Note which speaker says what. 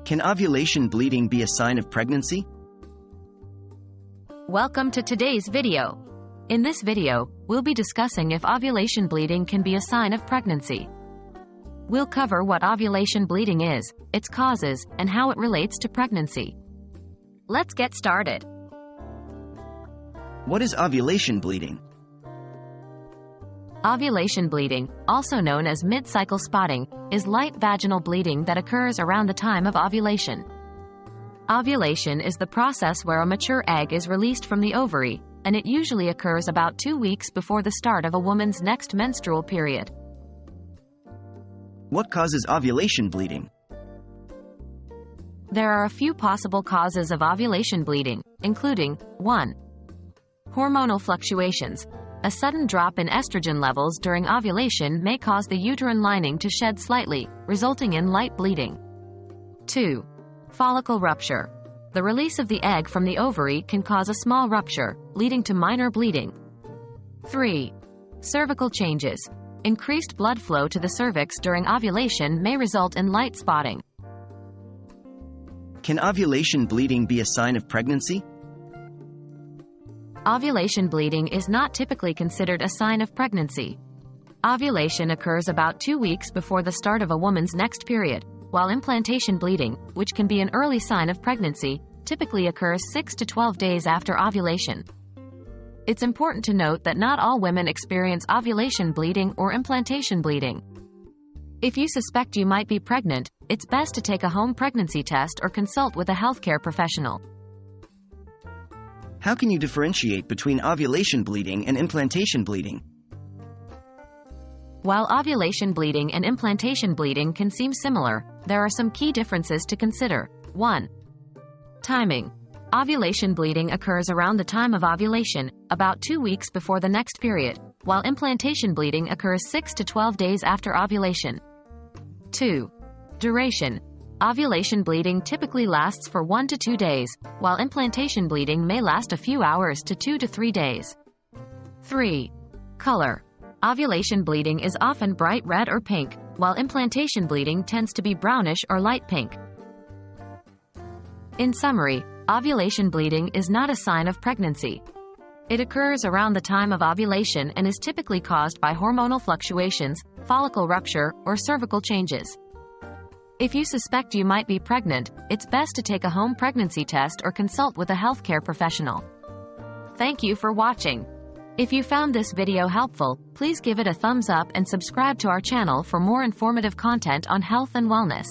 Speaker 1: Can ovulation bleeding be a sign of pregnancy?
Speaker 2: Welcome to today's video. In this video, we'll be discussing if ovulation bleeding can be a sign of pregnancy. We'll cover what ovulation bleeding is, its causes, and how it relates to pregnancy. Let's get started.
Speaker 1: What is ovulation bleeding?
Speaker 2: Ovulation bleeding, also known as mid-cycle spotting, is light vaginal bleeding that occurs around the time of ovulation. Ovulation is the process where a mature egg is released from the ovary, and it usually occurs about 2 weeks before the start of a woman's next menstrual period.
Speaker 1: What causes ovulation bleeding?
Speaker 2: There are a few possible causes of ovulation bleeding, including 1. Hormonal fluctuations. A sudden drop in estrogen levels during ovulation may cause the uterine lining to shed slightly, resulting in light bleeding. 2. Follicle rupture. The release of the egg from the ovary can cause a small rupture, leading to minor bleeding. 3. Cervical changes. Increased blood flow to the cervix during ovulation may result in light spotting.
Speaker 1: Can ovulation bleeding be a sign of pregnancy?
Speaker 2: Ovulation bleeding is not typically considered a sign of pregnancy. Ovulation occurs about 2 weeks before the start of a woman's next period, while implantation bleeding, which can be an early sign of pregnancy, typically occurs 6 to 12 days after ovulation. It's important to note that not all women experience ovulation bleeding or implantation bleeding. If you suspect you might be pregnant, it's best to take a home pregnancy test or consult with a healthcare professional.
Speaker 1: How can you differentiate between ovulation bleeding and implantation bleeding?
Speaker 2: While ovulation bleeding and implantation bleeding can seem similar, there are some key differences to consider. 1. Timing. Ovulation bleeding occurs around the time of ovulation, about 2 weeks before the next period, while implantation bleeding occurs 6 to 12 days after ovulation. 2. Duration. Ovulation bleeding typically lasts for 1 to 2 days, while implantation bleeding may last a few hours to 2 to 3 days. 3. Color. Ovulation bleeding is often bright red or pink, while implantation bleeding tends to be brownish or light pink. In summary, ovulation bleeding is not a sign of pregnancy. It occurs around the time of ovulation and is typically caused by hormonal fluctuations, follicle rupture, or cervical changes. If you suspect you might be pregnant, it's best to take a home pregnancy test or consult with a healthcare professional. Thank you for watching. If you found this video helpful, please give it a thumbs up and subscribe to our channel for more informative content on health and wellness.